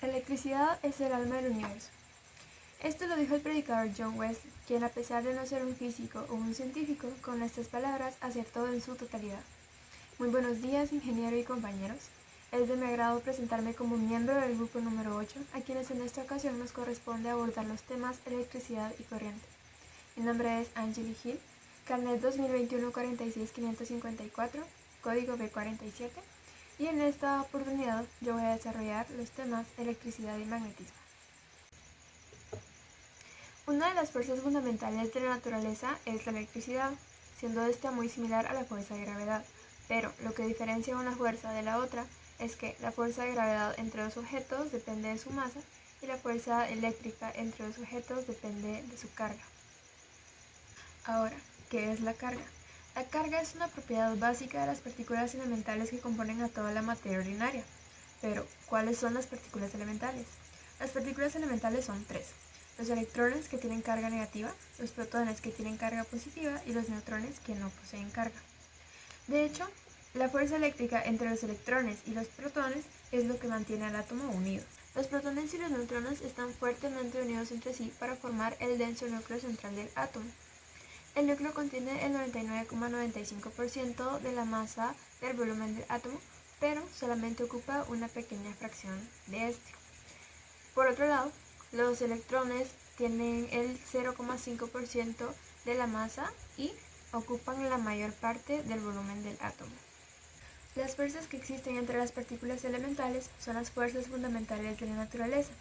La electricidad es el alma del universo. Esto lo dijo el predicador John Wesley, quien a pesar de no ser un físico o un científico, con estas palabras acertó en su totalidad. Muy buenos días, ingeniero y compañeros. Es de mi agrado presentarme como miembro del grupo número 8, a quienes en esta ocasión nos corresponde abordar los temas electricidad y corriente. Mi nombre es Angeli Gil, carnet 2021 46554, código B47, y en esta oportunidad yo voy a desarrollar los temas electricidad y magnetismo. Una de las fuerzas fundamentales de la naturaleza es la electricidad, siendo esta muy similar a la fuerza de gravedad, pero lo que diferencia una fuerza de la otra es que la fuerza de gravedad entre dos objetos depende de su masa y la fuerza eléctrica entre dos objetos depende de su carga. Ahora, ¿qué es la carga? La carga es una propiedad básica de las partículas elementales que componen a toda la materia ordinaria. Pero, ¿cuáles son las partículas elementales? Las partículas elementales son tres: los electrones, que tienen carga negativa, los protones, que tienen carga positiva, y los neutrones, que no poseen carga. De hecho, la fuerza eléctrica entre los electrones y los protones es lo que mantiene al átomo unido. Los protones y los neutrones están fuertemente unidos entre sí para formar el denso núcleo central del átomo. El núcleo contiene el 99,95% de la masa del volumen del átomo, pero solamente ocupa una pequeña fracción de este. Por otro lado, los electrones tienen el 0,5% de la masa y ocupan la mayor parte del volumen del átomo. Las fuerzas que existen entre las partículas elementales son las fuerzas fundamentales de la naturaleza,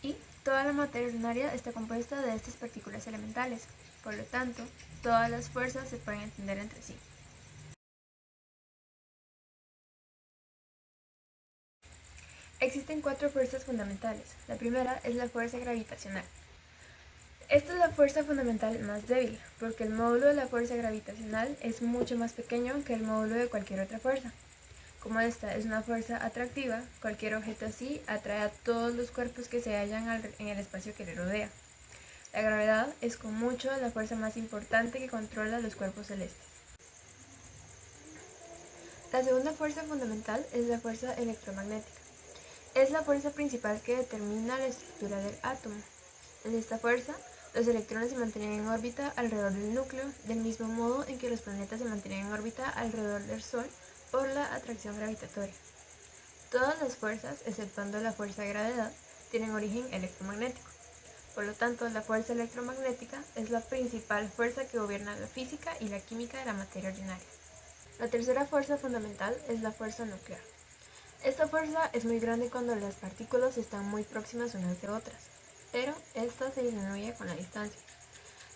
y toda la materia ordinaria está compuesta de estas partículas elementales. Por lo tanto, todas las fuerzas se pueden entender entre sí. Existen cuatro fuerzas fundamentales. La primera es la fuerza gravitacional. Esta es la fuerza fundamental más débil, porque el módulo de la fuerza gravitacional es mucho más pequeño que el módulo de cualquier otra fuerza. Como esta es una fuerza atractiva, cualquier objeto así atrae a todos los cuerpos que se hallan en el espacio que le rodea. La gravedad es con mucho la fuerza más importante que controla los cuerpos celestes. La segunda fuerza fundamental es la fuerza electromagnética. Es la fuerza principal que determina la estructura del átomo. En esta fuerza, los electrones se mantienen en órbita alrededor del núcleo, del mismo modo en que los planetas se mantienen en órbita alrededor del Sol por la atracción gravitatoria. Todas las fuerzas, exceptuando la fuerza de gravedad, tienen origen electromagnético. Por lo tanto, la fuerza electromagnética es la principal fuerza que gobierna la física y la química de la materia ordinaria. La tercera fuerza fundamental es la fuerza nuclear. Esta fuerza es muy grande cuando las partículas están muy próximas unas de otras, pero esta se disminuye con la distancia.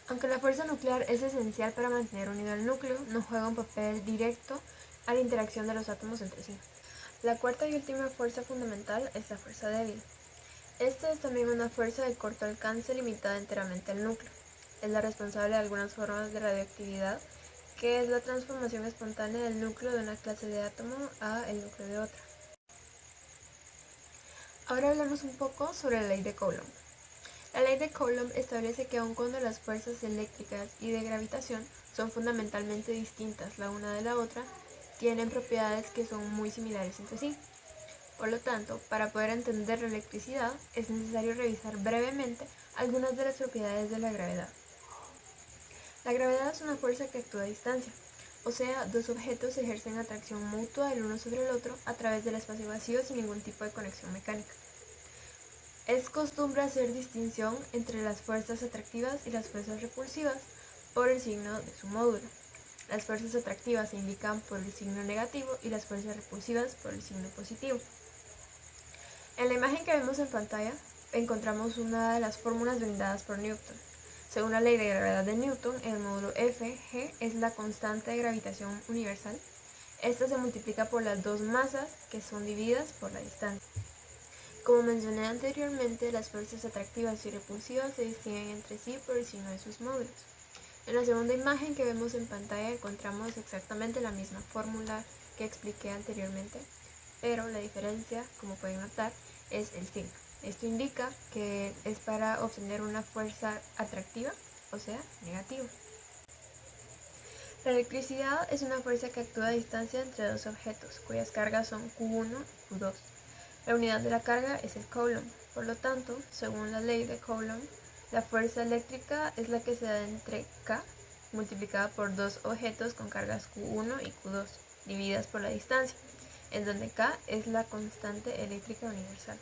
Aunque la fuerza nuclear es esencial para mantener unido el núcleo, no juega un papel directo a la interacción de los átomos entre sí. La cuarta y última fuerza fundamental es la fuerza débil. Esta es también una fuerza de corto alcance limitada enteramente al núcleo. Es la responsable de algunas formas de radioactividad, que es la transformación espontánea del núcleo de una clase de átomo a el núcleo de otra. Ahora hablemos un poco sobre la ley de Coulomb. La ley de Coulomb establece que aun cuando las fuerzas eléctricas y de gravitación son fundamentalmente distintas la una de la otra, tienen propiedades que son muy similares entre sí. Por lo tanto, para poder entender la electricidad, es necesario revisar brevemente algunas de las propiedades de la gravedad. La gravedad es una fuerza que actúa a distancia, o sea, dos objetos ejercen atracción mutua el uno sobre el otro a través del espacio vacío sin ningún tipo de conexión mecánica. Es costumbre hacer distinción entre las fuerzas atractivas y las fuerzas repulsivas por el signo de su módulo. Las fuerzas atractivas se indican por el signo negativo y las fuerzas repulsivas por el signo positivo. En la imagen que vemos en pantalla encontramos una de las fórmulas brindadas por Newton. Según la ley de gravedad de Newton, el módulo F, G, es la constante de gravitación universal. Esta se multiplica por las dos masas, que son divididas por la distancia. Como mencioné anteriormente, las fuerzas atractivas y repulsivas se distinguen entre sí por el signo de sus módulos. En la segunda imagen que vemos en pantalla encontramos exactamente la misma fórmula que expliqué anteriormente, pero la diferencia, como pueden notar, es el signo. Esto indica que es para obtener una fuerza atractiva, o sea, negativa. La electricidad es una fuerza que actúa a distancia entre dos objetos, cuyas cargas son Q1 y Q2. La unidad de la carga es el coulomb. Por lo tanto, según la ley de Coulomb, la fuerza eléctrica es la que se da entre K multiplicada por dos objetos con cargas Q1 y Q2, divididas por la distancia, en donde K es la constante eléctrica universal.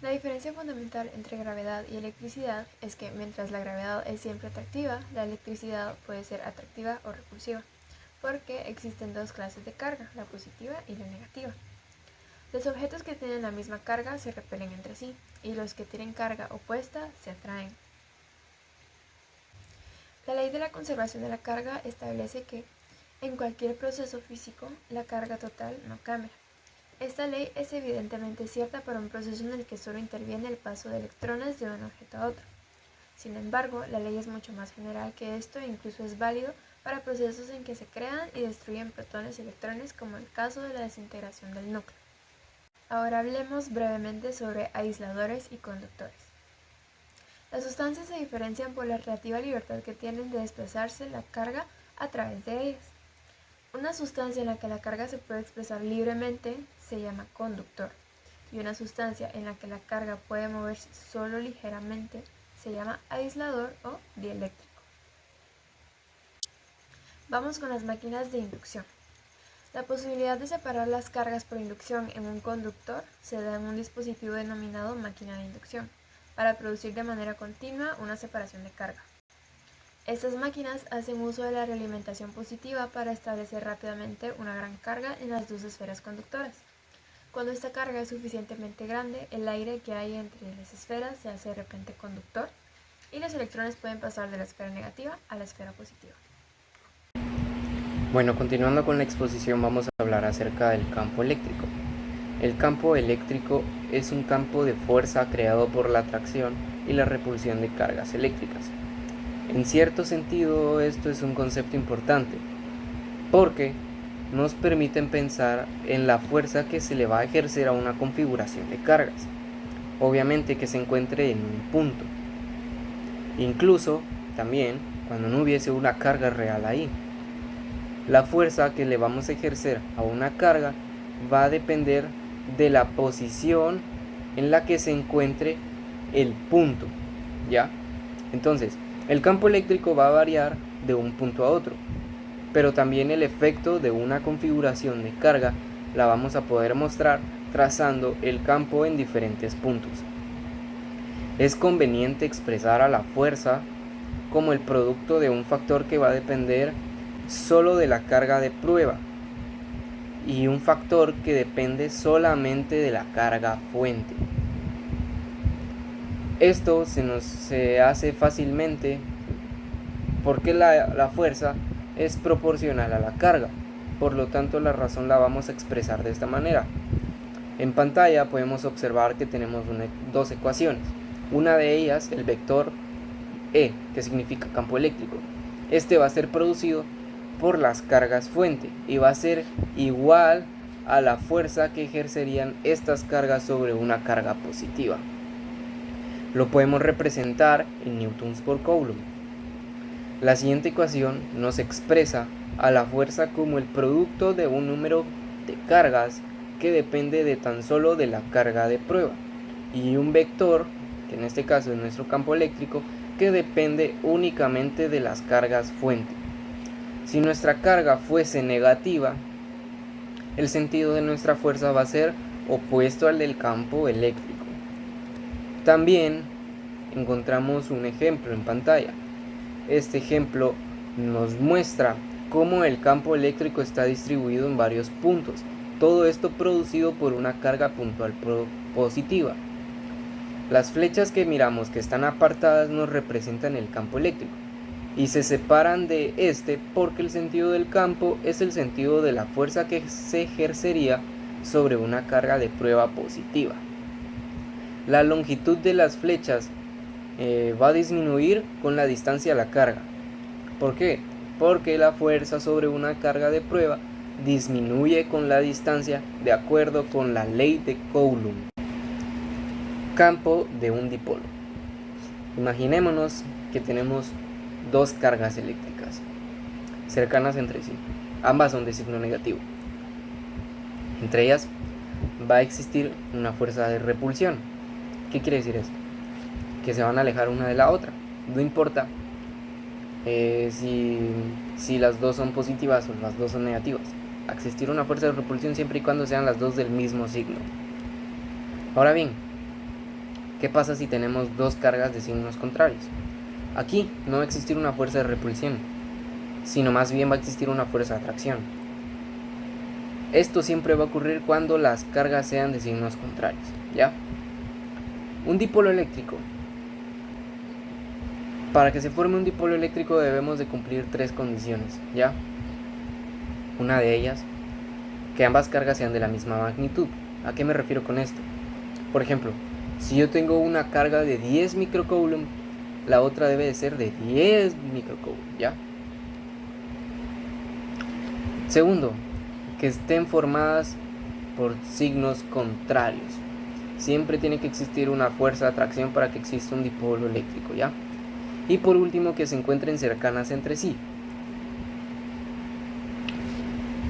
La diferencia fundamental entre gravedad y electricidad es que mientras la gravedad es siempre atractiva, la electricidad puede ser atractiva o repulsiva, porque existen dos clases de carga, la positiva y la negativa. Los objetos que tienen la misma carga se repelen entre sí, y los que tienen carga opuesta se atraen. La ley de la conservación de la carga establece que, en cualquier proceso físico, la carga total no cambia. Esta ley es evidentemente cierta para un proceso en el que solo interviene el paso de electrones de un objeto a otro. Sin embargo, la ley es mucho más general que esto e incluso es válido para procesos en que se crean y destruyen protones y electrones, como el caso de la desintegración del núcleo. Ahora hablemos brevemente sobre aisladores y conductores. Las sustancias se diferencian por la relativa libertad que tienen de desplazarse la carga a través de ellas. Una sustancia en la que la carga se puede expresar libremente se llama conductor, y una sustancia en la que la carga puede moverse solo ligeramente se llama aislador o dieléctrico. Vamos con las máquinas de inducción. La posibilidad de separar las cargas por inducción en un conductor se da en un dispositivo denominado máquina de inducción, para producir de manera continua una separación de carga. Estas máquinas hacen uso de la realimentación positiva para establecer rápidamente una gran carga en las dos esferas conductoras. Cuando esta carga es suficientemente grande, el aire que hay entre las esferas se hace de repente conductor y los electrones pueden pasar de la esfera negativa a la esfera positiva. Bueno, continuando con la exposición, vamos a hablar acerca del campo eléctrico. El campo eléctrico es un campo de fuerza creado por la atracción y la repulsión de cargas eléctricas. En cierto sentido, esto es un concepto importante, porque nos permiten pensar en la fuerza que se le va a ejercer a una configuración de cargas, obviamente que se encuentre en un punto, incluso también cuando no hubiese una carga real ahí. La fuerza que le vamos a ejercer a una carga va a depender de la posición en la que se encuentre el punto, ¿ya? Entonces, el campo eléctrico va a variar de un punto a otro, pero también el efecto de una configuración de carga la vamos a poder mostrar trazando el campo en diferentes puntos. Es conveniente expresar a la fuerza como el producto de un factor que va a depender solo de la carga de prueba y un factor que depende solamente de la carga fuente. Esto se hace fácilmente porque la fuerza es proporcional a la carga, por lo tanto la razón la vamos a expresar de esta manera. En pantalla podemos observar que tenemos dos ecuaciones, una de ellas el vector E, que significa campo eléctrico. Este va a ser producido por las cargas fuente y va a ser igual a la fuerza que ejercerían estas cargas sobre una carga positiva. Lo podemos representar en newtons por coulomb. La siguiente ecuación nos expresa a la fuerza como el producto de un número de cargas que depende de tan solo de la carga de prueba, y un vector, que en este caso es nuestro campo eléctrico, que depende únicamente de las cargas fuente. Si nuestra carga fuese negativa, el sentido de nuestra fuerza va a ser opuesto al del campo eléctrico. También encontramos un ejemplo en pantalla. Este ejemplo nos muestra cómo el campo eléctrico está distribuido en varios puntos. Todo esto producido por una carga puntual positiva. Las flechas que miramos que están apartadas nos representan el campo eléctrico y se separan de este porque el sentido del campo es el sentido de la fuerza que se ejercería sobre una carga de prueba positiva. La longitud de las flechas va a disminuir con la distancia a la carga. ¿Por qué? Porque la fuerza sobre una carga de prueba disminuye con la distancia de acuerdo con la ley de Coulomb. Campo de un dipolo. Imaginémonos que tenemos dos cargas eléctricas cercanas entre sí. Ambas son de signo negativo. Entre ellas va a existir una fuerza de repulsión. ¿Qué quiere decir eso? Que se van a alejar una de la otra. No importa si las dos son positivas o las dos son negativas. Va a existir una fuerza de repulsión siempre y cuando sean las dos del mismo signo. Ahora bien, ¿qué pasa si tenemos dos cargas de signos contrarios? Aquí no va a existir una fuerza de repulsión, sino más bien va a existir una fuerza de atracción. Esto siempre va a ocurrir cuando las cargas sean de signos contrarios, ¿ya? Un dipolo eléctrico. Para que se forme un dipolo eléctrico debemos de cumplir tres condiciones, ¿ya? Una de ellas, que ambas cargas sean de la misma magnitud. ¿A qué me refiero con esto? Por ejemplo, si yo tengo una carga de 10 microcoulomb, la otra debe de ser de 10 microcoulomb, ¿ya? Segundo, que estén formadas por signos contrarios. Siempre tiene que existir una fuerza de atracción para que exista un dipolo eléctrico, ¿ya? Y por último, que se encuentren cercanas entre sí.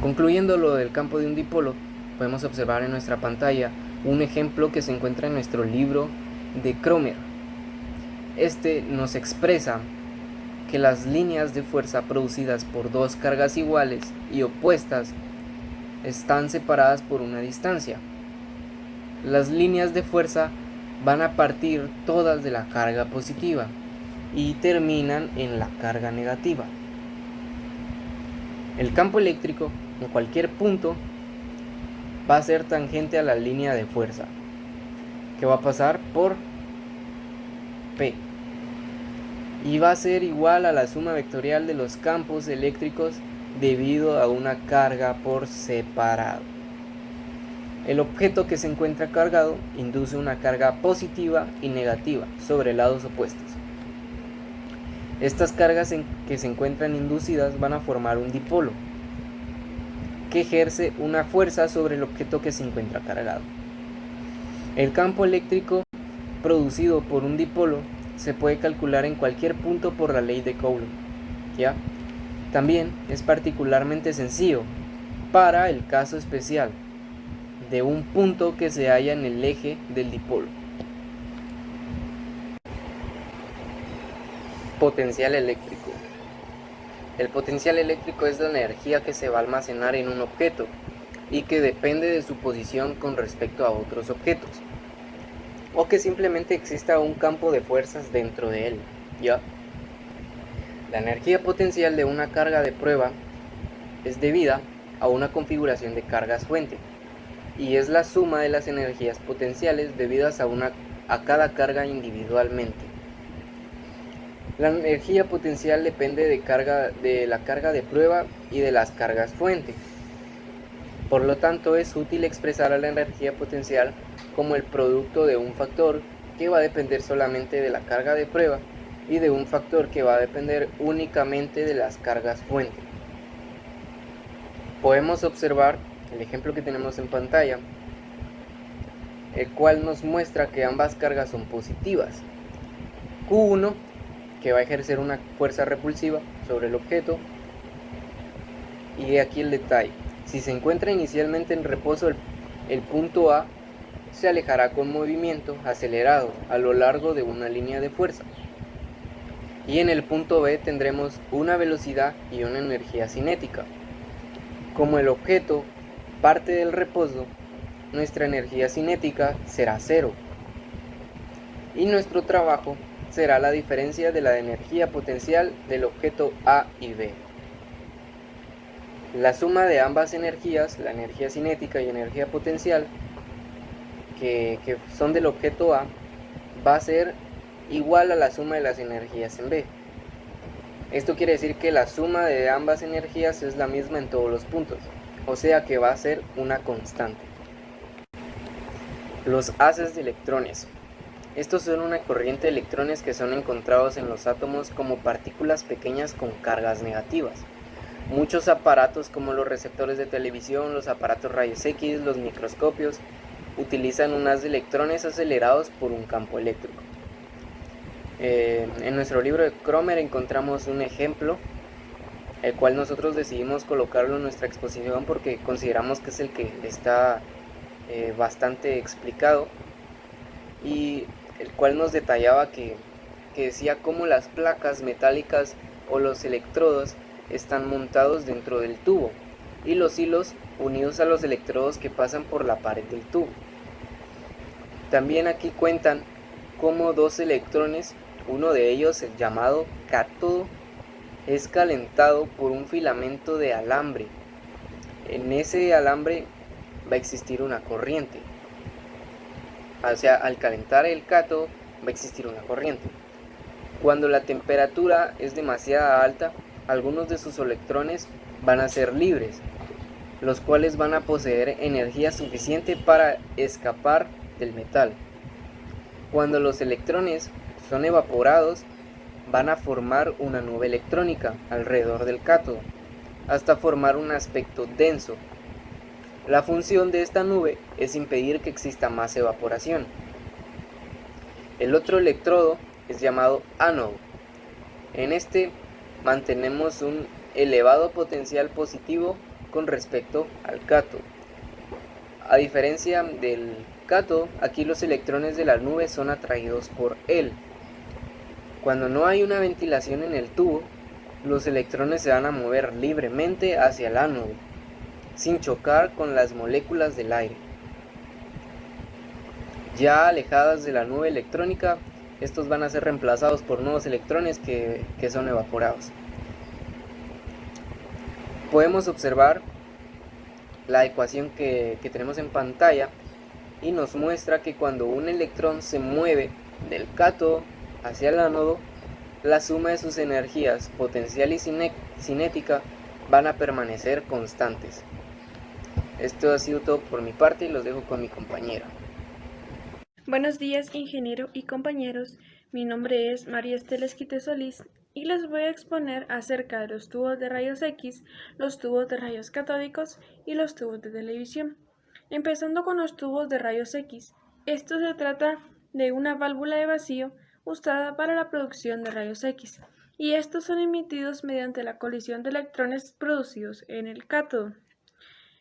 Concluyendo lo del campo de un dipolo, podemos observar en nuestra pantalla un ejemplo que se encuentra en nuestro libro de Kromer. Este nos expresa que las líneas de fuerza producidas por dos cargas iguales y opuestas están separadas por una distancia. Las líneas de fuerza van a partir todas de la carga positiva y terminan en la carga negativa. El campo eléctrico en cualquier punto va a ser tangente a la línea de fuerza, que va a pasar por P, y va a ser igual a la suma vectorial de los campos eléctricos debido a una carga por separado. El objeto que se encuentra cargado induce una carga positiva y negativa sobre lados opuestos. Estas cargas que se encuentran inducidas van a formar un dipolo que ejerce una fuerza sobre el objeto que se encuentra cargado. El campo eléctrico producido por un dipolo se puede calcular en cualquier punto por la ley de Coulomb, ¿ya? También es particularmente sencillo para el caso especial de un punto que se halla en el eje del dipolo. Potencial eléctrico. El potencial eléctrico es la energía que se va a almacenar en un objeto y que depende de su posición con respecto a otros objetos, o que simplemente exista un campo de fuerzas dentro de él, ¿ya? La energía potencial de una carga de prueba es debida a una configuración de cargas fuente y es la suma de las energías potenciales debidas a cada carga individualmente. La energía potencial depende de la carga de prueba y de las cargas fuente. Por lo tanto, es útil expresar a la energía potencial como el producto de un factor que va a depender solamente de la carga de prueba y de un factor que va a depender únicamente de las cargas fuente. Podemos observar el ejemplo que tenemos en pantalla, el cual nos muestra que ambas cargas son positivas. Q1, que va a ejercer una fuerza repulsiva sobre el objeto, y aquí el detalle: si se encuentra inicialmente en reposo el punto A, se alejará con movimiento acelerado a lo largo de una línea de fuerza, y en el punto B tendremos una velocidad y una energía cinética. Como el objeto parte del reposo, nuestra energía cinética será cero y nuestro trabajo será la diferencia de la energía potencial del objeto A y B. La suma de ambas energías, la energía cinética y energía potencial, que son del objeto A, va a ser igual a la suma de las energías en B. Esto quiere decir que la suma de ambas energías es la misma en todos los puntos, o sea que va a ser una constante. Los haces de electrones. Estos son una corriente de electrones que son encontrados en los átomos como partículas pequeñas con cargas negativas. Muchos aparatos como los receptores de televisión, los aparatos rayos X, los microscopios, utilizan un haz de electrones acelerados por un campo eléctrico. En nuestro libro de Kromer encontramos un ejemplo, el cual nosotros decidimos colocarlo en nuestra exposición porque consideramos que es el que está bastante explicado, y el cual nos detallaba que decía cómo las placas metálicas o los electrodos están montados dentro del tubo y los hilos unidos a los electrodos que pasan por la pared del tubo. También aquí cuentan cómo dos electrones, uno de ellos, el llamado cátodo, es calentado por un filamento de alambre. En ese alambre va a existir una corriente. O sea, al calentar el cátodo va a existir una corriente. Cuando la temperatura es demasiado alta, algunos de sus electrones van a ser libres, los cuales van a poseer energía suficiente para escapar del metal. Cuando los electrones son evaporados, van a formar una nube electrónica alrededor del cátodo, hasta formar un aspecto denso. La función de esta nube es impedir que exista más evaporación. El otro electrodo es llamado ánodo. En este mantenemos un elevado potencial positivo con respecto al cátodo. A diferencia del cátodo, aquí los electrones de la nube son atraídos por él. Cuando no hay una ventilación en el tubo, los electrones se van a mover libremente hacia el ánodo, sin chocar con las moléculas del aire. Ya alejadas de la nube electrónica, estos van a ser reemplazados por nuevos electrones que son evaporados. Podemos observar la ecuación que tenemos en pantalla y nos muestra que cuando un electrón se mueve del cátodo hacia el ánodo, la suma de sus energías potencial y cinética van a permanecer constantes. Esto ha sido todo por mi parte y los dejo con mi compañera. Buenos días, ingeniero y compañeros. Mi nombre es María Estela Esquite Solís y les voy a exponer acerca de los tubos de rayos X, los tubos de rayos catódicos y los tubos de televisión. Empezando con los tubos de rayos X. Esto se trata de una válvula de vacío usada para la producción de rayos X, y estos son emitidos mediante la colisión de electrones producidos en el cátodo.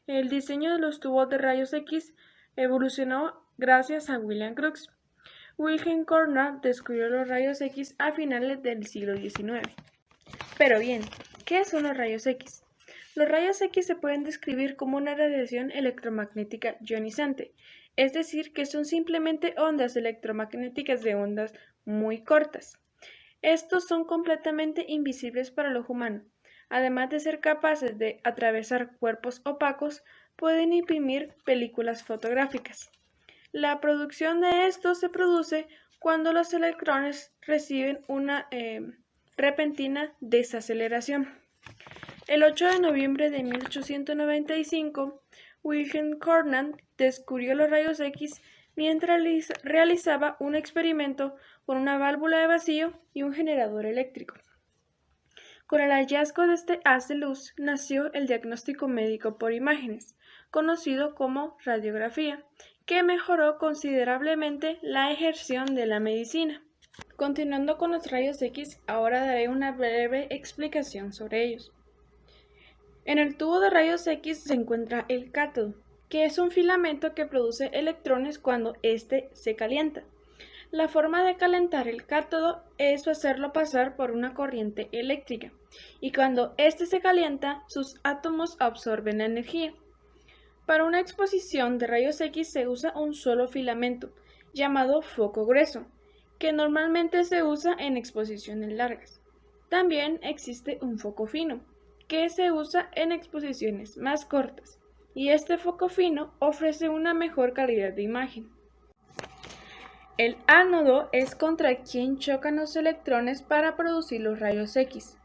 El diseño de los tubos de rayos X evolucionó gracias a William Crookes. Wilhelm Cornell descubrió los rayos X a finales del siglo XIX. Pero bien, ¿qué son los rayos X? Los rayos X se pueden describir como una radiación electromagnética ionizante, es decir, que son simplemente ondas electromagnéticas de ondas muy cortas. Estos son completamente invisibles para el ojo humano. Además de ser capaces de atravesar cuerpos opacos, pueden imprimir películas fotográficas. La producción de estos se produce cuando los electrones reciben una repentina desaceleración. El 8 de noviembre de 1895, Wilhelm Cornell descubrió los rayos X mientras realizaba un experimento con una válvula de vacío y un generador eléctrico. Con el hallazgo de este haz de luz nació el diagnóstico médico por imágenes, conocido como radiografía, que mejoró considerablemente la ejerción de la medicina. Continuando con los rayos X, ahora daré una breve explicación sobre ellos. En el tubo de rayos X se encuentra el cátodo, que es un filamento que produce electrones cuando éste se calienta. La forma de calentar el cátodo es hacerlo pasar por una corriente eléctrica, y cuando éste se calienta, sus átomos absorben la energía. Para una exposición de rayos X se usa un solo filamento, llamado foco grueso, que normalmente se usa en exposiciones largas. También existe un foco fino, que se usa en exposiciones más cortas, y este foco fino ofrece una mejor calidad de imagen. El ánodo es contra quien chocan los electrones para producir los rayos X.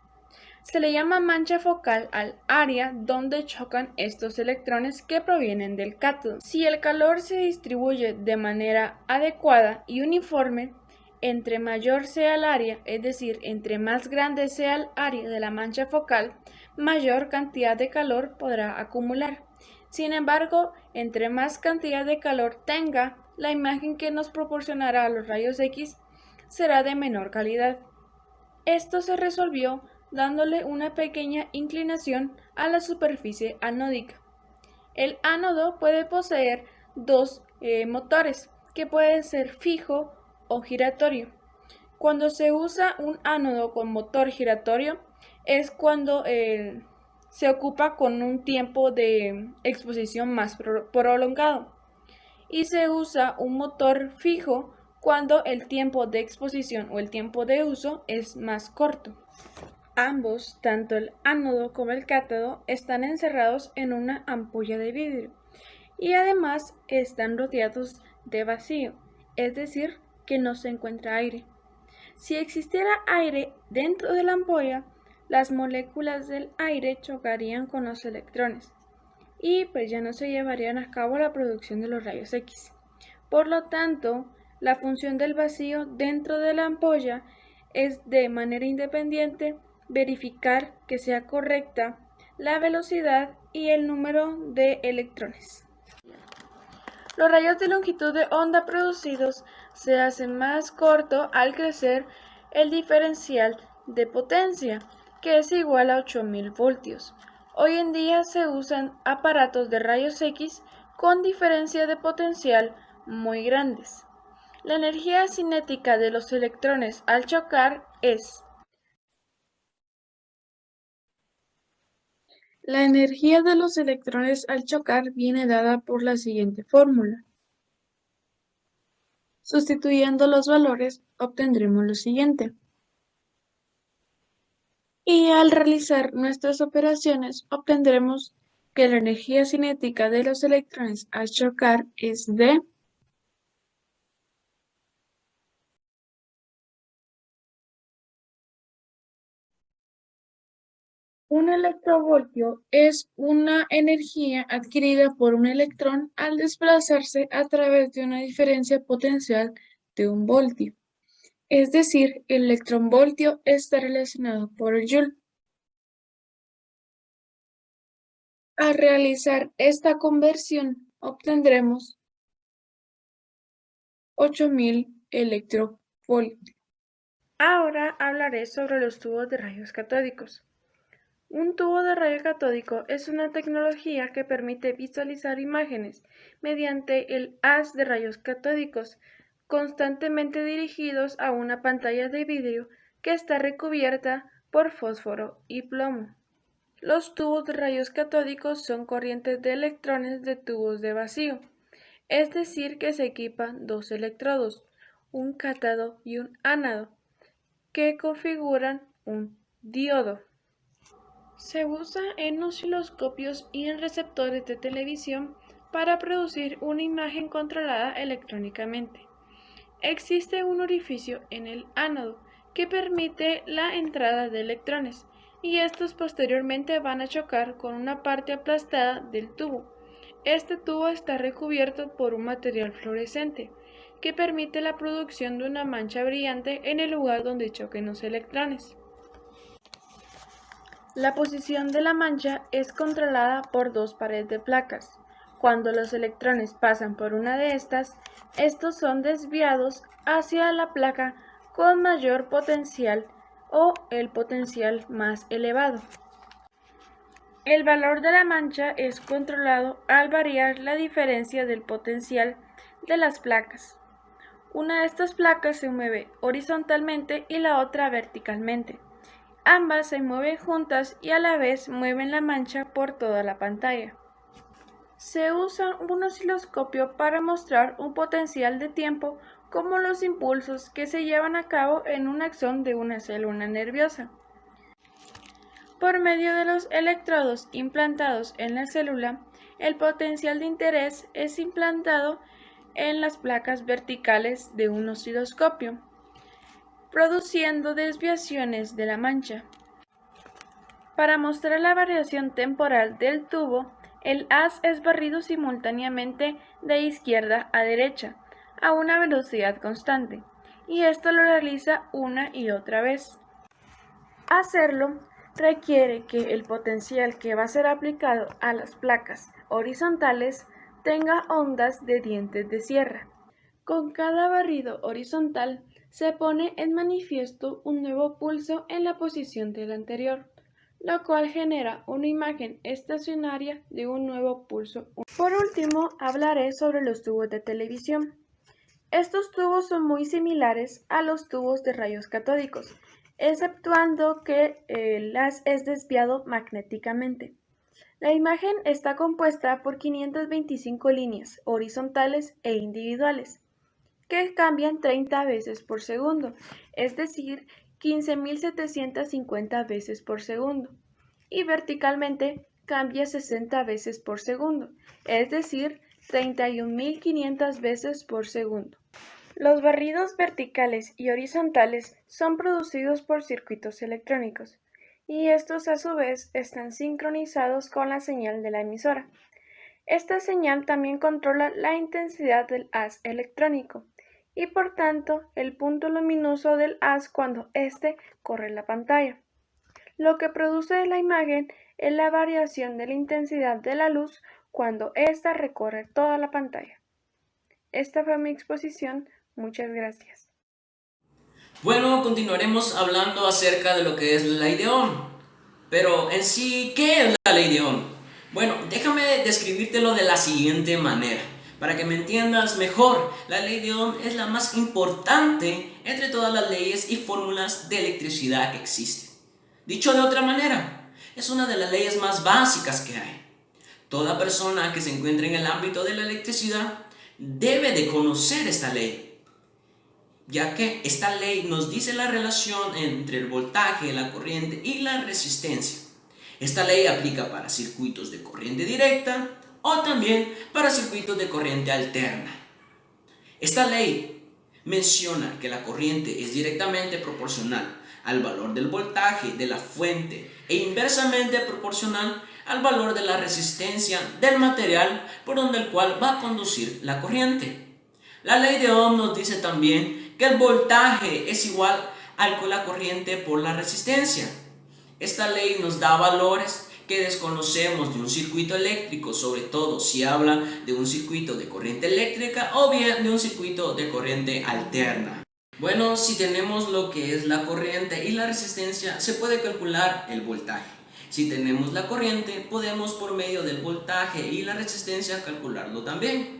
Se le llama mancha focal al área donde chocan estos electrones que provienen del cátodo. Si el calor se distribuye de manera adecuada y uniforme, entre mayor sea el área, es decir, entre más grande sea el área de la mancha focal, mayor cantidad de calor podrá acumular. Sin embargo, entre más cantidad de calor tenga, la imagen que nos proporcionará los rayos X será de menor calidad. Esto se resolvió dándole una pequeña inclinación a la superficie anódica. El ánodo puede poseer dos motores, que pueden ser fijo o giratorio. Cuando se usa un ánodo con motor giratorio es cuando se ocupa con un tiempo de exposición más prolongado, y se usa un motor fijo cuando el tiempo de exposición o el tiempo de uso es más corto. Ambos, tanto el ánodo como el cátodo, están encerrados en una ampolla de vidrio y además están rodeados de vacío, es decir, que no se encuentra aire. Si existiera aire dentro de la ampolla, las moléculas del aire chocarían con los electrones y pues ya no se llevarían a cabo la producción de los rayos X. Por lo tanto, la función del vacío dentro de la ampolla es de manera independiente verificar que sea correcta la velocidad y el número de electrones. Los rayos de longitud de onda producidos se hacen más corto al crecer el diferencial de potencia, que es igual a 8000 voltios. Hoy en día se usan aparatos de rayos X con diferencia de potencial muy grandes. La energía cinética de los electrones al chocar es: la energía de los electrones al chocar viene dada por la siguiente fórmula. Sustituyendo los valores, obtendremos lo siguiente. Y al realizar nuestras operaciones, obtendremos que la energía cinética de los electrones al chocar es de un electrovoltio es una energía adquirida por un electrón al desplazarse a través de una diferencia potencial de un voltio. Es decir, el electronvoltio está relacionado por el joule. Al realizar esta conversión, obtendremos 8000 electrovoltios. Ahora hablaré sobre los tubos de rayos catódicos. Un tubo de rayo catódico es una tecnología que permite visualizar imágenes mediante el haz de rayos catódicos constantemente dirigidos a una pantalla de vidrio que está recubierta por fósforo y plomo. Los tubos de rayos catódicos son corrientes de electrones de tubos de vacío, es decir que se equipan dos electrodos, un cátodo y un ánodo, que configuran un diodo. Se usa en osciloscopios y en receptores de televisión para producir una imagen controlada electrónicamente. Existe un orificio en el ánodo que permite la entrada de electrones, y estos posteriormente van a chocar con una parte aplastada del tubo. Este tubo está recubierto por un material fluorescente que permite la producción de una mancha brillante en el lugar donde choquen los electrones. La posición de la mancha es controlada por dos pares de placas. Cuando los electrones pasan por una de estas, estos son desviados hacia la placa con mayor potencial o el potencial más elevado. El valor de la mancha es controlado al variar la diferencia del potencial de las placas. Una de estas placas se mueve horizontalmente y la otra verticalmente. Ambas se mueven juntas y a la vez mueven la mancha por toda la pantalla. Se usa un osciloscopio para mostrar un potencial de tiempo, como los impulsos que se llevan a cabo en un axón de una célula nerviosa. Por medio de los electrodos implantados en la célula, el potencial de interés es implantado en las placas verticales de un osciloscopio, produciendo desviaciones de la mancha. Para mostrar la variación temporal del tubo, el haz es barrido simultáneamente de izquierda a derecha a una velocidad constante, y esto lo realiza una y otra vez. Hacerlo requiere que el potencial que va a ser aplicado a las placas horizontales tenga ondas de dientes de sierra. Con cada barrido horizontal se pone en manifiesto un nuevo pulso en la posición del anterior, lo cual genera una imagen estacionaria de un nuevo pulso. Por último, hablaré sobre los tubos de televisión. Estos tubos son muy similares a los tubos de rayos catódicos, exceptuando que el haz es desviado magnéticamente. La imagen está compuesta por 525 líneas horizontales e individuales, que cambian 30 veces por segundo, es decir, 15.750 veces por segundo, y verticalmente cambia 60 veces por segundo, es decir, 31.500 veces por segundo. Los barridos verticales y horizontales son producidos por circuitos electrónicos, y estos a su vez están sincronizados con la señal de la emisora. Esta señal también controla la intensidad del haz electrónico y por tanto el punto luminoso del haz cuando éste corre la pantalla. Lo que produce la imagen es la variación de la intensidad de la luz cuando ésta recorre toda la pantalla. Esta fue mi exposición. Muchas gracias. Bueno, continuaremos hablando acerca de lo que es la ley de Ohm. Pero en sí, ¿qué es la ley de Ohm? Bueno, déjame describírtelo de la siguiente manera. Para que me entiendas mejor, la ley de Ohm es la más importante entre todas las leyes y fórmulas de electricidad que existen. Dicho de otra manera, es una de las leyes más básicas que hay. Toda persona que se encuentre en el ámbito de la electricidad debe de conocer esta ley, ya que esta ley nos dice la relación entre el voltaje, la corriente y la resistencia. Esta ley aplica para circuitos de corriente directa o también para circuitos de corriente alterna. Esta ley menciona que la corriente es directamente proporcional al valor del voltaje de la fuente e inversamente proporcional al valor de la resistencia del material por donde el cual va a conducir la corriente. La ley de Ohm nos dice también que el voltaje es igual al la corriente por la resistencia. Esta ley nos da valores que desconocemos de un circuito eléctrico, sobre todo si habla de un circuito de corriente eléctrica o bien de un circuito de corriente alterna. Bueno, si tenemos lo que es la corriente y la resistencia, se puede calcular el voltaje. Si tenemos la corriente, podemos por medio del voltaje y la resistencia calcularlo también.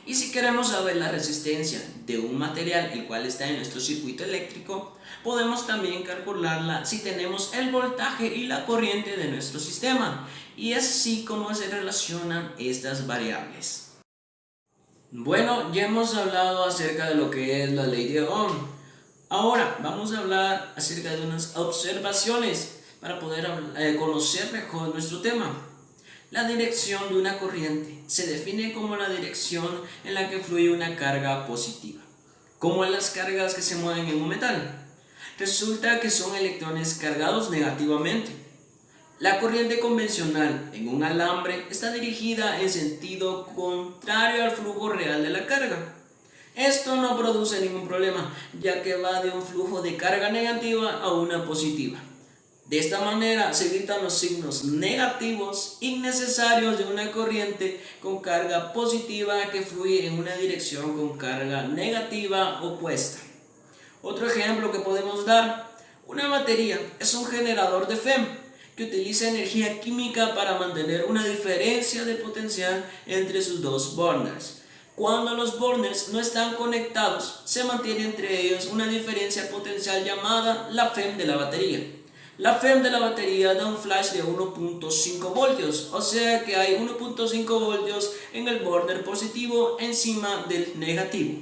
Y si queremos saber la resistencia de un material el cual está en nuestro circuito eléctrico, podemos también calcularla si tenemos el voltaje y la corriente de nuestro sistema. Y es así como se relacionan estas variables. Bueno, ya hemos hablado acerca de lo que es la ley de Ohm. Ahora vamos a hablar acerca de unas observaciones para poder conocer mejor nuestro tema. La dirección de una corriente se define como la dirección en la que fluye una carga positiva, como en las cargas que se mueven en un metal. Resulta que son electrones cargados negativamente. La corriente convencional en un alambre está dirigida en sentido contrario al flujo real de la carga. Esto no produce ningún problema, ya que va de un flujo de carga negativa a una positiva. De esta manera se evitan los signos negativos innecesarios de una corriente con carga positiva que fluye en una dirección con carga negativa opuesta. Otro ejemplo que podemos dar: una batería es un generador de FEM que utiliza energía química para mantener una diferencia de potencial entre sus dos burners. Cuando los burners no están conectados, se mantiene entre ellos una diferencia potencial llamada la FEM de la batería. La FEM de la batería da un flash de 1.5 voltios, o sea que hay 1.5 voltios en el burner positivo encima del negativo.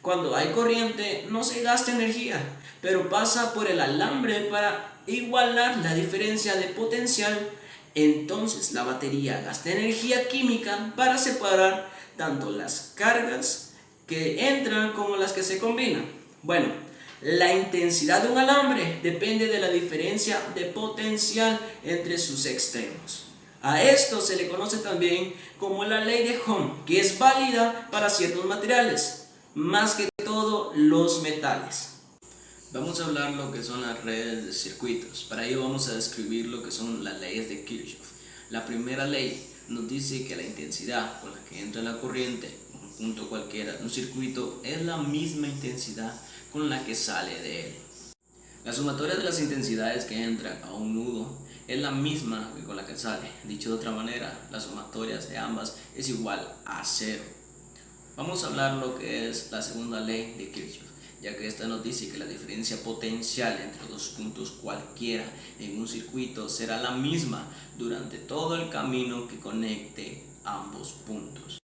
Cuando hay corriente no se gasta energía, pero pasa por el alambre para igualar la diferencia de potencial. Entonces la batería gasta energía química para separar tanto las cargas que entran como las que se combinan. Bueno, la intensidad de un alambre depende de la diferencia de potencial entre sus extremos. A esto se le conoce también como la ley de Ohm, que es válida para ciertos materiales, más que todo los metales. Vamos a hablar lo que son las redes de circuitos. Para ello vamos a describir lo que son las leyes de Kirchhoff. La primera ley nos dice que la intensidad con la que entra la corriente en un punto cualquiera de un circuito es la misma intensidad con la que sale de él. La sumatoria de las intensidades que entran a un nudo es la misma que con la que sale. Dicho de otra manera, la sumatoria de ambas es igual a 0. Vamos a hablar lo que es la segunda ley de Kirchhoff, ya que esta nos dice que la diferencia potencial entre dos puntos cualquiera en un circuito será la misma durante todo el camino que conecte ambos puntos.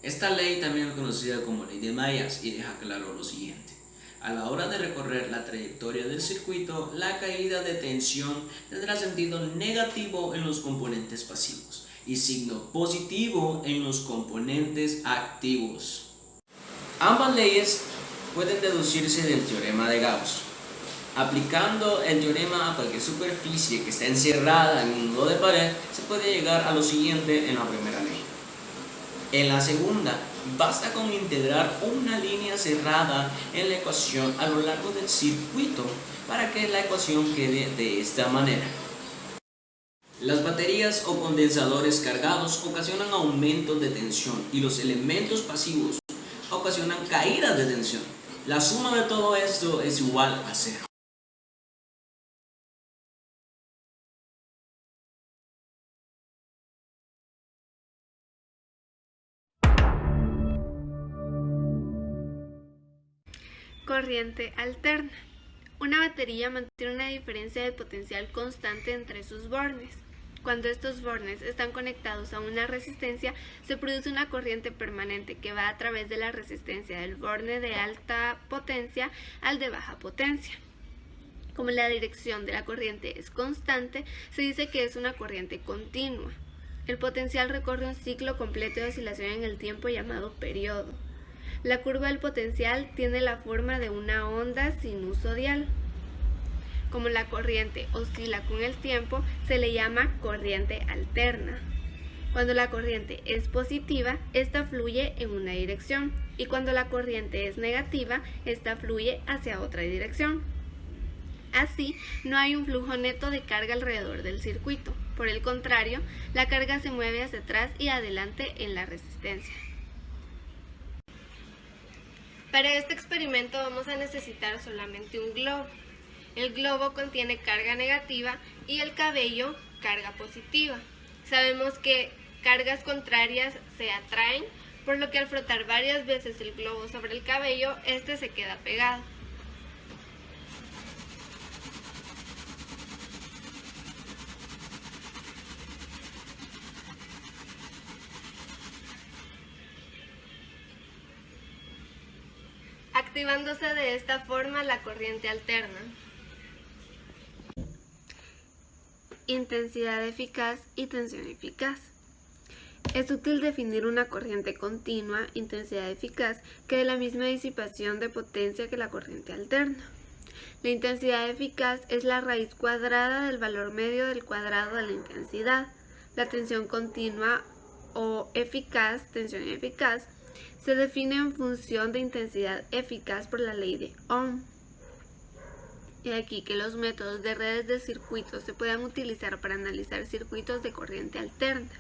Esta ley también es conocida como ley de mallas y deja claro lo siguiente. A la hora de recorrer la trayectoria del circuito, la caída de tensión tendrá sentido negativo en los componentes pasivos y signo positivo en los componentes activos. Ambas leyes pueden deducirse del teorema de Gauss. Aplicando el teorema a cualquier superficie que esté encerrada en un nudo de pared, se puede llegar a lo siguiente en la primera ley. En la segunda, basta con integrar una línea cerrada en la ecuación a lo largo del circuito para que la ecuación quede de esta manera. Las baterías o condensadores cargados ocasionan aumentos de tensión y los elementos pasivos ocasionan caídas de tensión. La suma de todo esto es igual a 0. Corriente alterna. Una batería mantiene una diferencia de potencial constante entre sus bornes. Cuando estos bornes están conectados a una resistencia, se produce una corriente permanente que va a través de la resistencia del borne de alta potencia al de baja potencia. Como la dirección de la corriente es constante, se dice que es una corriente continua. El potencial recorre un ciclo completo de oscilación en el tiempo llamado periodo. La curva del potencial tiene la forma de una onda sinusoidal. Como la corriente oscila con el tiempo, se le llama corriente alterna. Cuando la corriente es positiva, esta fluye en una dirección, y cuando la corriente es negativa, esta fluye hacia otra dirección. Así, no hay un flujo neto de carga alrededor del circuito. Por el contrario, la carga se mueve hacia atrás y adelante en la resistencia. Para este experimento vamos a necesitar solamente un globo. El globo contiene carga negativa y el cabello carga positiva. Sabemos que cargas contrarias se atraen, por lo que al frotar varias veces el globo sobre el cabello, este se queda pegado. Activándose de esta forma la corriente alterna. Intensidad eficaz y tensión eficaz. Es útil definir una corriente continua, intensidad eficaz, que dé la misma disipación de potencia que la corriente alterna. La intensidad eficaz es la raíz cuadrada del valor medio del cuadrado de la intensidad. La tensión continua o eficaz, tensión eficaz, se define en función de intensidad eficaz por la ley de Ohm. Y aquí que los métodos de redes de circuitos se puedan utilizar para analizar circuitos de corriente alterna.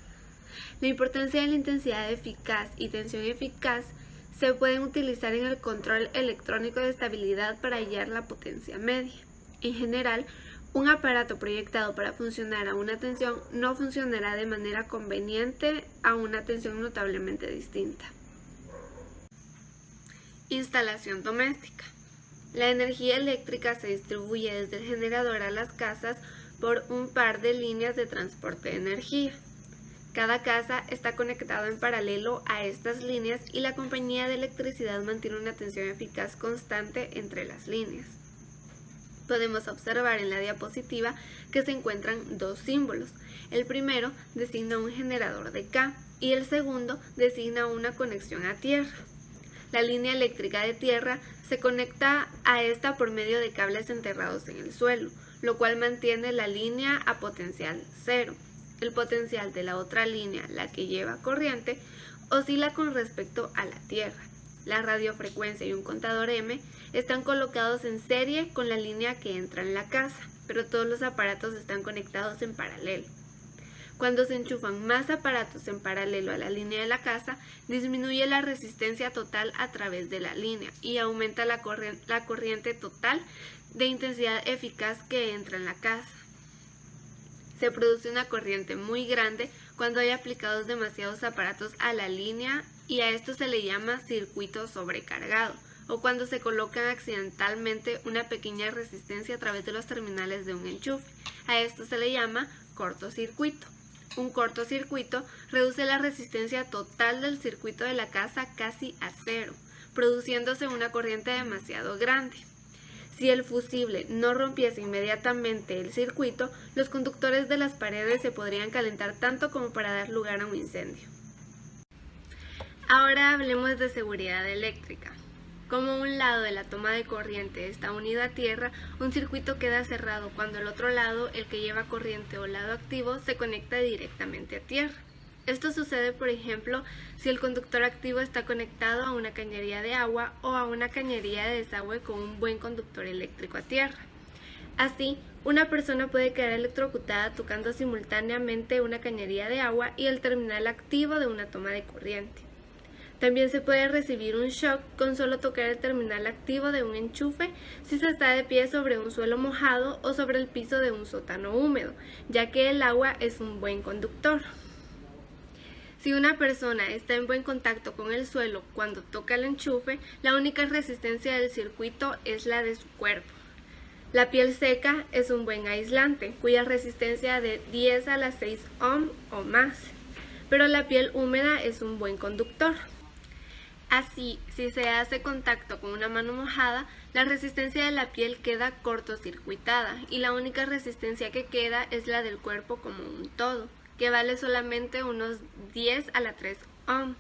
La importancia de la intensidad eficaz y tensión eficaz se pueden utilizar en el control electrónico de estabilidad para hallar la potencia media. En general, un aparato proyectado para funcionar a una tensión no funcionará de manera conveniente a una tensión notablemente distinta. Instalación doméstica. La energía eléctrica se distribuye desde el generador a las casas por un par de líneas de transporte de energía. Cada casa está conectada en paralelo a estas líneas y la compañía de electricidad mantiene una tensión eficaz constante entre las líneas. Podemos observar en la diapositiva que se encuentran dos símbolos. El primero designa un generador de K y el segundo designa una conexión a tierra. La línea eléctrica de tierra se conecta a esta por medio de cables enterrados en el suelo, lo cual mantiene la línea a potencial 0. El potencial de la otra línea, la que lleva corriente, oscila con respecto a la tierra. La radiofrecuencia y un contador M están colocados en serie con la línea que entra en la casa, pero todos los aparatos están conectados en paralelo. Cuando se enchufan más aparatos en paralelo a la línea de la casa, disminuye la resistencia total a través de la línea y aumenta la corriente total de intensidad eficaz que entra en la casa. Se produce una corriente muy grande cuando hay aplicados demasiados aparatos a la línea y a esto se le llama circuito sobrecargado, o cuando se coloca accidentalmente una pequeña resistencia a través de los terminales de un enchufe. A esto se le llama cortocircuito. Un cortocircuito reduce la resistencia total del circuito de la casa casi a cero, produciéndose una corriente demasiado grande. Si el fusible no rompiese inmediatamente el circuito, los conductores de las paredes se podrían calentar tanto como para dar lugar a un incendio. Ahora hablemos de seguridad eléctrica. Como un lado de la toma de corriente está unido a tierra, un circuito queda cerrado cuando el otro lado, el que lleva corriente o lado activo, se conecta directamente a tierra. Esto sucede, por ejemplo, si el conductor activo está conectado a una cañería de agua o a una cañería de desagüe con un buen conductor eléctrico a tierra. Así, una persona puede quedar electrocutada tocando simultáneamente una cañería de agua y el terminal activo de una toma de corriente. También se puede recibir un shock con solo tocar el terminal activo de un enchufe si se está de pie sobre un suelo mojado o sobre el piso de un sótano húmedo, ya que el agua es un buen conductor. Si una persona está en buen contacto con el suelo cuando toca el enchufe, la única resistencia del circuito es la de su cuerpo. La piel seca es un buen aislante, cuya resistencia es de 10 a la 6 ohm o más, pero la piel húmeda es un buen conductor. Así, si se hace contacto con una mano mojada, la resistencia de la piel queda cortocircuitada y la única resistencia que queda es la del cuerpo como un todo, que vale solamente unos 10 a la 3 ohm.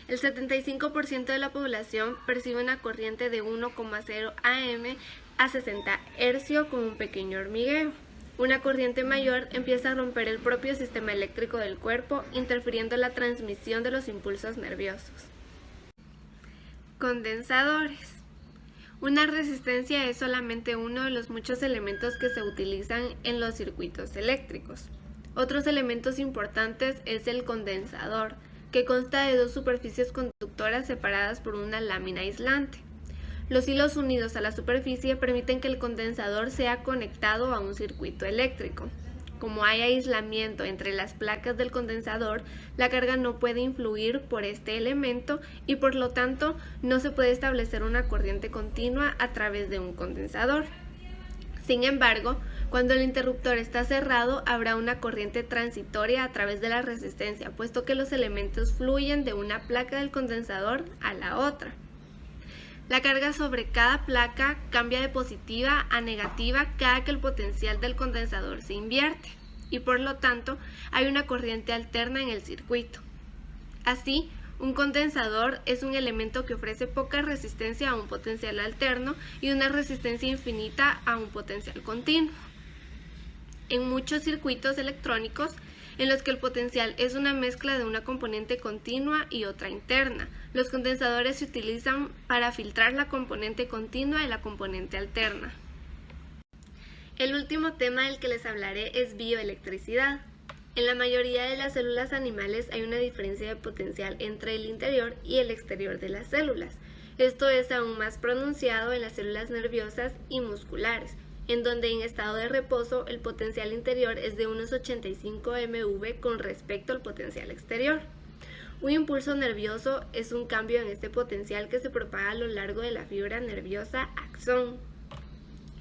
El 75% de la población percibe una corriente de 1,0 am a 60 Hz con un pequeño hormigueo. Una corriente mayor empieza a romper el propio sistema eléctrico del cuerpo, interfiriendo en la transmisión de los impulsos nerviosos. Condensadores. Una resistencia es solamente uno de los muchos elementos que se utilizan en los circuitos eléctricos. Otros elementos importantes es el condensador, que consta de dos superficies conductoras separadas por una lámina aislante. Los hilos unidos a la superficie permiten que el condensador sea conectado a un circuito eléctrico. Como hay aislamiento entre las placas del condensador, la carga no puede influir por este elemento y por lo tanto no se puede establecer una corriente continua a través de un condensador. Sin embargo, cuando el interruptor está cerrado, habrá una corriente transitoria a través de la resistencia, puesto que los elementos fluyen de una placa del condensador a la otra. La carga sobre cada placa cambia de positiva a negativa cada que el potencial del condensador se invierte y por lo tanto hay una corriente alterna en el circuito. Así, un condensador es un elemento que ofrece poca resistencia a un potencial alterno y una resistencia infinita a un potencial continuo. En muchos circuitos electrónicos, en los que el potencial es una mezcla de una componente continua y otra interna, los condensadores se utilizan para filtrar la componente continua y la componente alterna. El último tema del que les hablaré es bioelectricidad. En la mayoría de las células animales hay una diferencia de potencial entre el interior y el exterior de las células. Esto es aún más pronunciado en las células nerviosas y musculares, en donde en estado de reposo el potencial interior es de unos 85 MV con respecto al potencial exterior. Un impulso nervioso es un cambio en este potencial que se propaga a lo largo de la fibra nerviosa axón.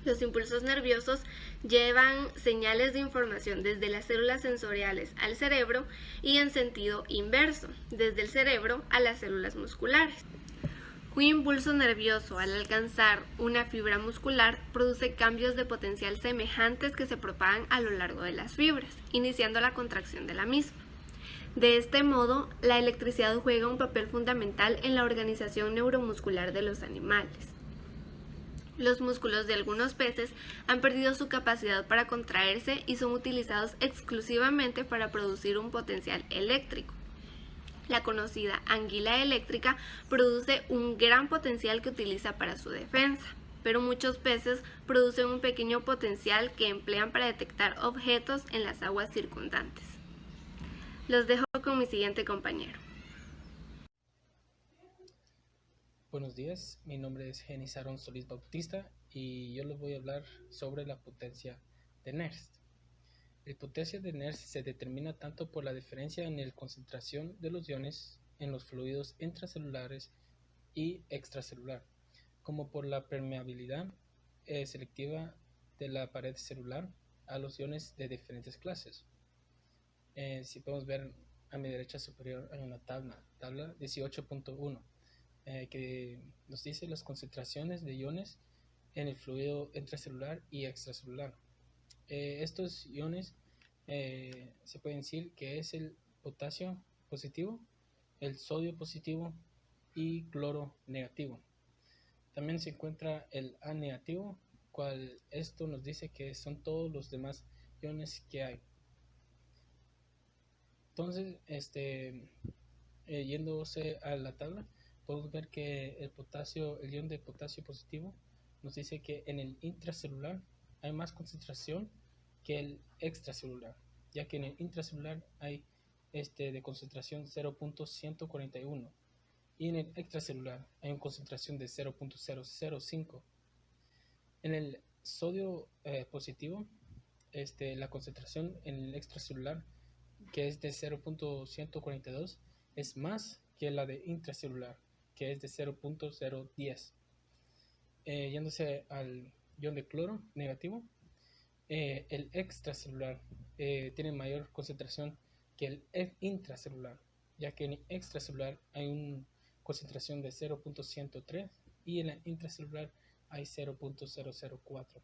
Los impulsos nerviosos llevan señales de información desde las células sensoriales al cerebro y en sentido inverso, desde el cerebro a las células musculares. Un impulso nervioso al alcanzar una fibra muscular produce cambios de potencial semejantes que se propagan a lo largo de las fibras, iniciando la contracción de la misma. De este modo, la electricidad juega un papel fundamental en la organización neuromuscular de los animales. Los músculos de algunos peces han perdido su capacidad para contraerse y son utilizados exclusivamente para producir un potencial eléctrico. La conocida anguila eléctrica produce un gran potencial que utiliza para su defensa, pero muchos peces producen un pequeño potencial que emplean para detectar objetos en las aguas circundantes. Los dejo con mi siguiente compañero. Buenos días, mi nombre es Genis Aaron Solís Bautista y yo les voy a hablar sobre la potencia de Nernst. El potasio de NERS se determina tanto por la diferencia en la concentración de los iones en los fluidos intracelulares y extracelular, como por la permeabilidad selectiva de la pared celular a los iones de diferentes clases. Si podemos ver a mi derecha superior hay una tabla 18.1, que nos dice las concentraciones de iones en el fluido intracelular y extracelular. Estos iones se pueden decir que es el potasio positivo, el sodio positivo y cloro negativo. También se encuentra el A negativo, cual esto nos dice que son todos los demás iones que hay. Entonces, yéndose a la tabla, podemos ver que el ion de potasio positivo nos dice que en el intracelular hay más concentración que el extracelular, ya que en el intracelular hay de concentración 0.141 y en el extracelular hay una concentración de 0.005. En el sodio positivo, la concentración en el extracelular, que es de 0.142, es más que la de intracelular, que es de 0.010. Yéndose al ion de cloro negativo, el extracelular tiene mayor concentración que el intracelular, ya que en el extracelular hay una concentración de 0.103 y en el intracelular hay 0.004.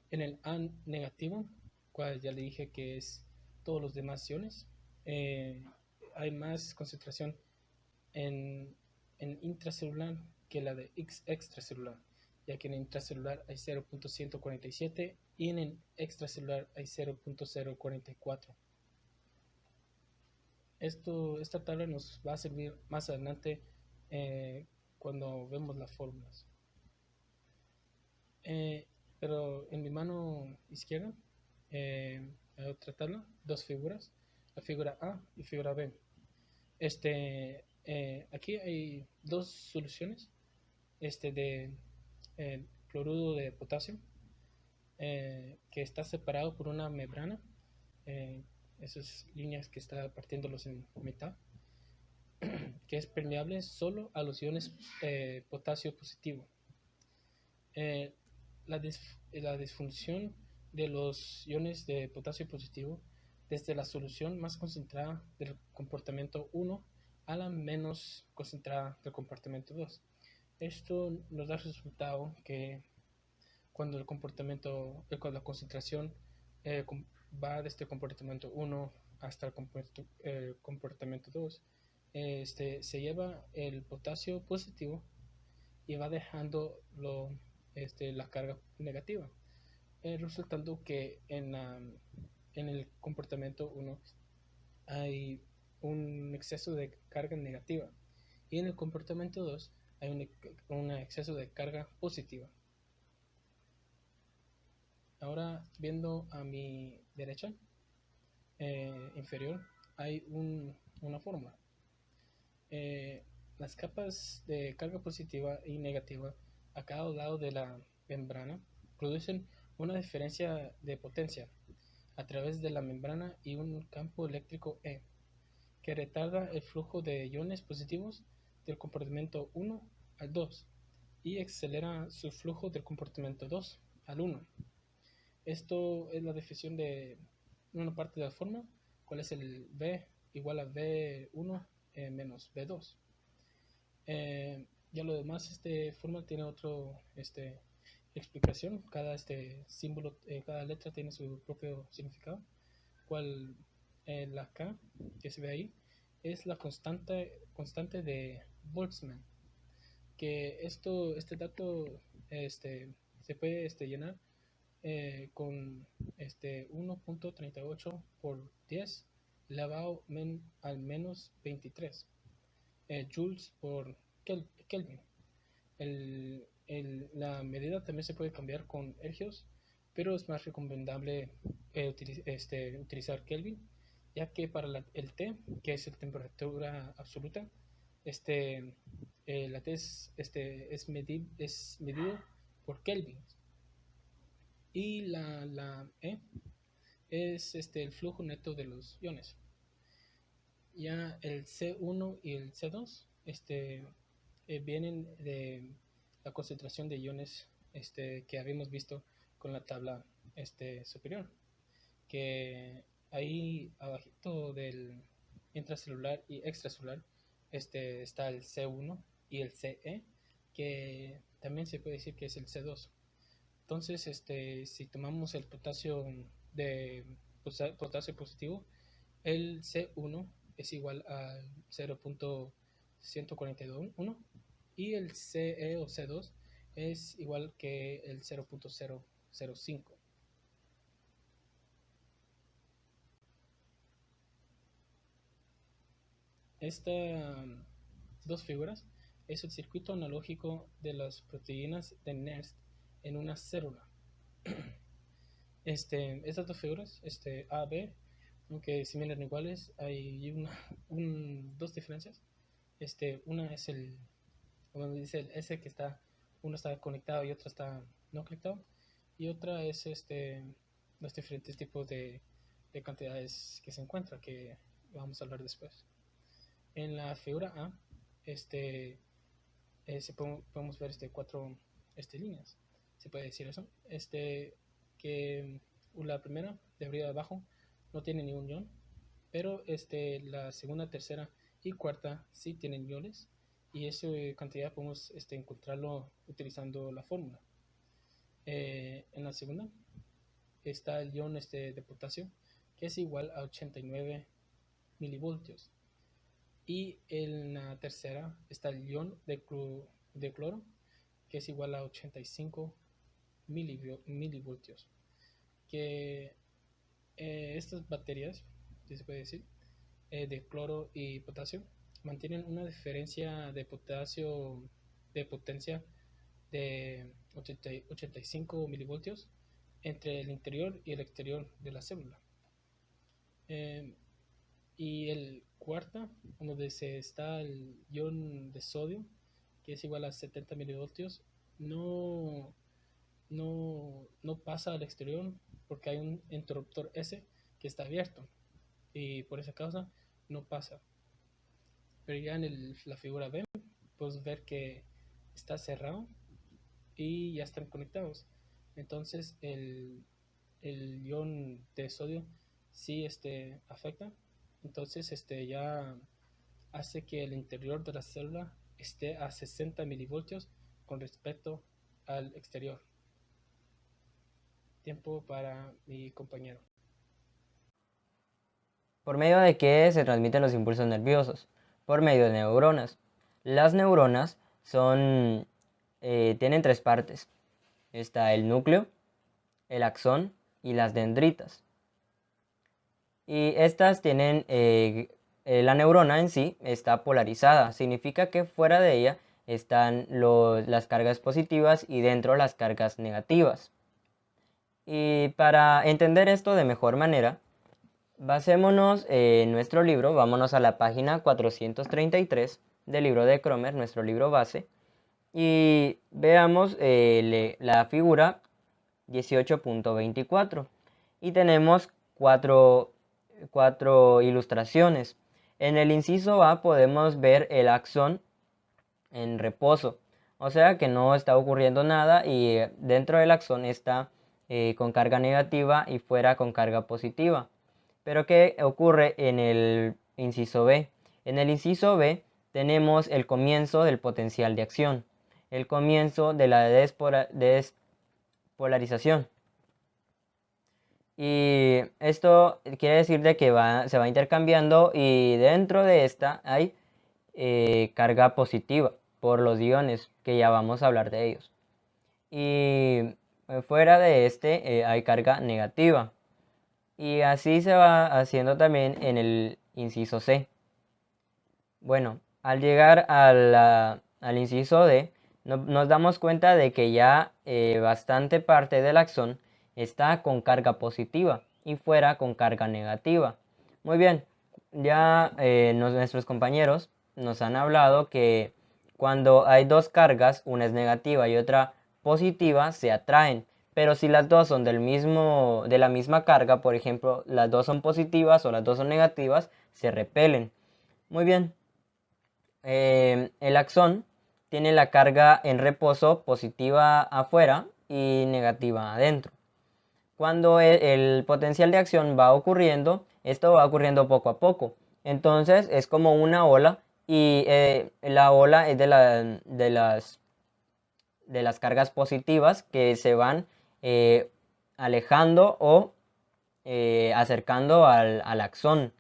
En el A negativo, cual ya le dije que es todos los demás iones, hay más concentración en intracelular que la de extracelular, ya que en el intracelular hay 0.147 y en el extracelular hay 0.044. Esta tabla nos va a servir más adelante cuando vemos las fórmulas. Pero en mi mano izquierda hay otra tabla, dos figuras, la figura A y figura B. Aquí hay dos soluciones de cloruro de potasio, que está separado por una membrana, esas líneas que está partiéndolos en mitad, que es permeable solo a los iones potasio positivo. La disfunción de los iones de potasio positivo desde la solución más concentrada del comportamiento 1 a la menos concentrada del comportamiento 2. Esto nos da el resultado que cuando la concentración va desde el comportamiento 1 hasta el comportamiento 2, se lleva el potasio positivo y va dejando la carga negativa, resultando que en el comportamiento 1 hay un exceso de carga negativa y en el comportamiento 2 hay un exceso de carga positiva. Ahora, viendo a mi derecha inferior, hay una fórmula. Las capas de carga positiva y negativa a cada lado de la membrana producen una diferencia de potencia a través de la membrana y un campo eléctrico E, que retarda el flujo de iones positivos del comportamiento 1 al 2 y acelera su flujo del comportamiento 2 al 1. Esto es la definición de una parte de la fórmula, cuál es el V igual a V1 menos V2. Ya lo demás, fórmula tiene otra explicación. Cada símbolo, cada letra tiene su propio significado. Cual la K que se ve ahí es la constante de Boltzmann. Que este dato se puede llenar con 1.38 por 10 elevado al menos 23 joules por Kelvin. La medida también se puede cambiar con ergios, pero es más recomendable utilizar Kelvin, ya que para el T, que es la temperatura absoluta, la T es medido por Kelvin, y la E es el flujo neto de los iones. Ya el C1 y el C2 vienen de la concentración de iones que habíamos visto con la tabla superior, que ahí abajito del intracelular y extracelular está el C1 y el CE, que también se puede decir que es el C2. Entonces, si tomamos el potasio de potasio positivo, el C1 es igual al 0.141 y el CE o C2 es igual que el 0.005. Estas dos figuras es el circuito analógico de las proteínas de Nernst en una célula. Estas dos figuras, A, B, aunque si miran iguales, hay dos diferencias. Una es como dice el S, que uno está conectado y otro está no conectado, y otra es los diferentes tipos de cantidades que se encuentran, que vamos a hablar después. En la figura A, podemos ver cuatro líneas, se puede decir eso, que la primera de arriba a abajo no tiene ningún ion, pero la segunda, tercera y cuarta sí tienen iones, y esa cantidad podemos encontrarlo utilizando la fórmula. En la segunda está el ion de potasio, que es igual a 89 milivoltios, y en la tercera está el ion de cloro, que es igual a 85 milivoltios. Que estas baterías, si se puede decir, de cloro y potasio, mantienen una diferencia de potasio de potencia de 85 milivoltios entre el interior y el exterior de la célula. Y el cuarta, donde está el ion de sodio, que es igual a 70 milivoltios, no pasa al exterior porque hay un interruptor S que está abierto, y por esa causa no pasa. Pero ya en la figura B podemos ver que está cerrado y ya están conectados. Entonces el ion de sodio sí afecta. Entonces ya hace que el interior de la célula esté a 60 milivoltios con respecto al exterior. Tiempo para mi compañero. ¿Por medio de qué se transmiten los impulsos nerviosos? Por medio de neuronas. Las neuronas tienen tres partes. Está el núcleo, el axón y las dendritas. Y estas tienen, la neurona en sí está polarizada. Significa que fuera de ella están las cargas positivas y dentro las cargas negativas. Y para entender esto de mejor manera, basémonos en nuestro libro, vámonos a la página 433 del libro de Cromer, nuestro libro base, y veamos la figura 18.24. Y tenemos cuatro ilustraciones. En el inciso A podemos ver el axón en reposo, o sea que no está ocurriendo nada, y dentro del axón está con carga negativa y fuera con carga positiva. Pero ¿qué ocurre en el inciso B? En el inciso B tenemos el comienzo del potencial de acción, el comienzo de la despolarización. Y esto quiere decir de que se va intercambiando, y dentro de esta hay carga positiva por los iones, que ya vamos a hablar de ellos. Y fuera de hay carga negativa. Y así se va haciendo también en el inciso C. Bueno, al llegar al inciso D, nos damos cuenta de que ya bastante parte del axón está con carga positiva y fuera con carga negativa. Muy bien, ya nuestros compañeros nos han hablado que cuando hay dos cargas, una es negativa y otra positiva, se atraen. pero si las dos son de la misma carga, por ejemplo, las dos son positivas o las dos son negativas, se repelen. Muy bien. El axón tiene la carga en reposo positiva afuera y negativa adentro. Cuando el potencial de acción va ocurriendo, esto va ocurriendo poco a poco. Entonces es como una ola y la ola es de las cargas positivas que se van alejando o acercando al axón.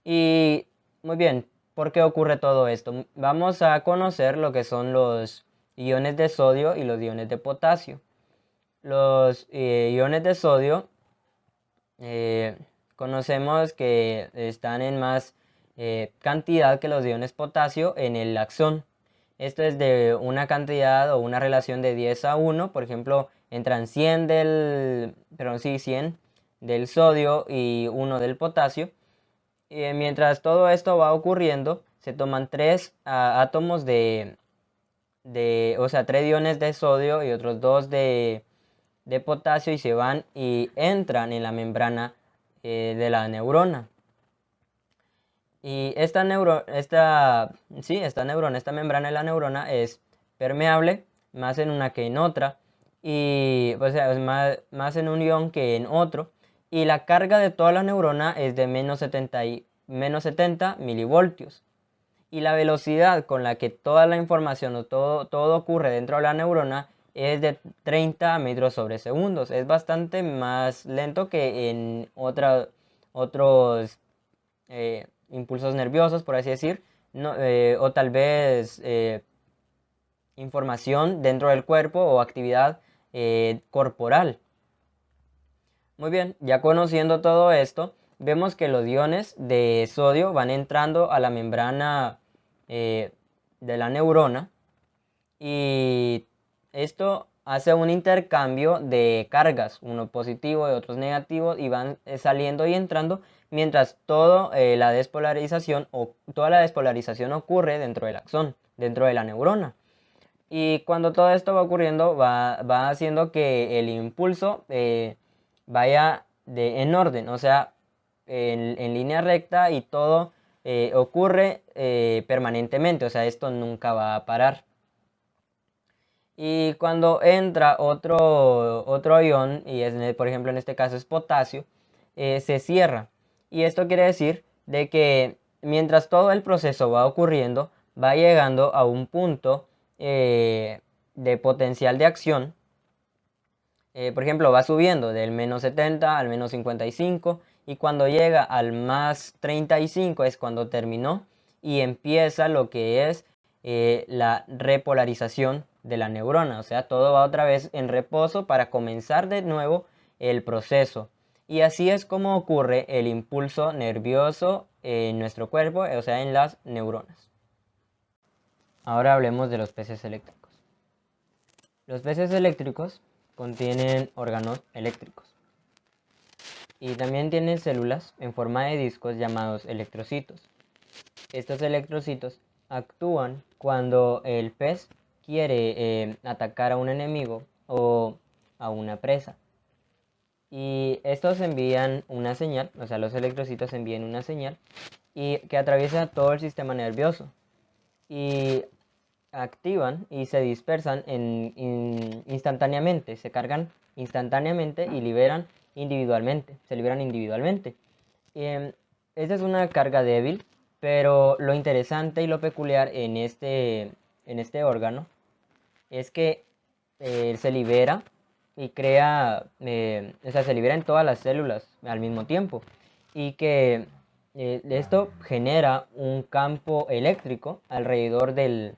Y muy bien, ¿por qué ocurre todo esto? Vamos a conocer lo que son los iones de sodio y los iones de potasio. Los iones de sodio conocemos que están en más cantidad que los iones potasio en el axón. Esto es de una cantidad o una relación de 10 a 1. Por ejemplo, entran 100 100 del sodio y 1 del potasio. Mientras todo esto va ocurriendo, se toman 3 átomos o sea, 3 iones de sodio y otros 2 de potasio y se van y entran en la membrana de la neurona. Y esta membrana de la neurona es permeable más en una que en otra, y o sea, es más en un ion que en otro, y la carga de toda la neurona es de menos 70 milivoltios. Y la velocidad con la que toda la información o todo ocurre dentro de la neurona es de 30 metros sobre segundos. Es bastante más lento que en otros impulsos nerviosos, por así decir, no, o tal vez información dentro del cuerpo o actividad corporal. Muy bien, ya conociendo todo esto, vemos que los iones de sodio van entrando a la membrana de la neurona, y esto hace un intercambio de cargas, uno positivo y otros negativos, y van saliendo y entrando, mientras toda la despolarización ocurre dentro del axón, dentro de la neurona. Y cuando todo esto va ocurriendo, va haciendo que el impulso vaya en orden, o sea, en línea recta, y todo ocurre permanentemente, o sea, esto nunca va a parar. Y cuando entra otro ion, y por ejemplo en este caso es potasio, se cierra. Y esto quiere decir de que mientras todo el proceso va ocurriendo, va llegando a un punto de potencial de acción. Por ejemplo, va subiendo del menos 70 al menos 55, y cuando llega al más 35 es cuando terminó, y empieza lo que es la repolarización de la neurona. O sea, todo va otra vez en reposo para comenzar de nuevo el proceso. Y así es como ocurre el impulso nervioso en nuestro cuerpo, o sea, en las neuronas. Ahora hablemos de los peces eléctricos. Los peces eléctricos contienen órganos eléctricos y también tienen células en forma de discos llamados electrocitos. Estos electrocitos actúan cuando el pez quiere atacar a un enemigo o a una presa. Y estos envían una señal, o sea, los electrocitos envían una señal y que atraviesa todo el sistema nervioso, y activan y se dispersan instantáneamente, se cargan instantáneamente y se liberan individualmente. Esta es una carga débil, pero lo interesante y lo peculiar en este órgano es que se libera y crea, o sea, se libera en todas las células al mismo tiempo, y que esto genera un campo eléctrico alrededor del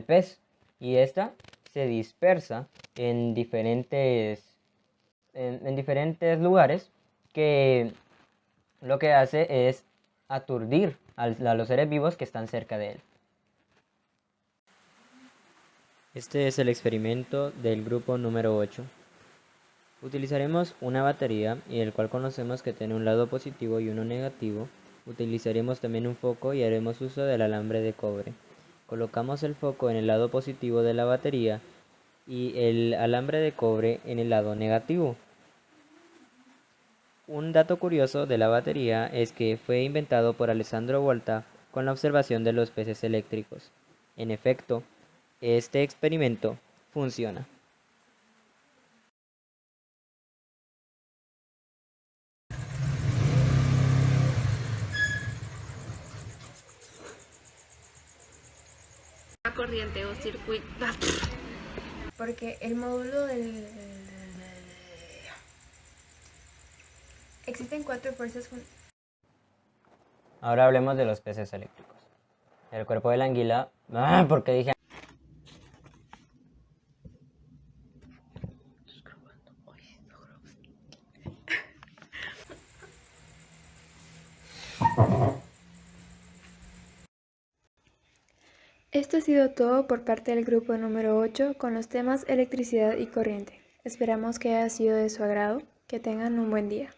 pez, y esta se dispersa en diferentes lugares, que lo que hace es aturdir a los seres vivos que están cerca de él. Este es el experimento del grupo número 8. Utilizaremos una batería, y el cual conocemos que tiene un lado positivo y uno negativo. Utilizaremos también un foco y haremos uso del alambre de cobre. Colocamos el foco en el lado positivo de la batería y el alambre de cobre en el lado negativo. Un dato curioso de la batería es que fue inventado por Alessandro Volta con la observación de los peces eléctricos. En efecto, este experimento funciona. Corriente o circuito. Porque el módulo del... Existen 4 fuerzas Ahora hablemos de los peces eléctricos. El cuerpo de la anguila... ¿Por qué dije? Esto ha sido todo por parte del grupo número 8 con los temas electricidad y corriente. Esperamos que haya sido de su agrado. Que tengan un buen día.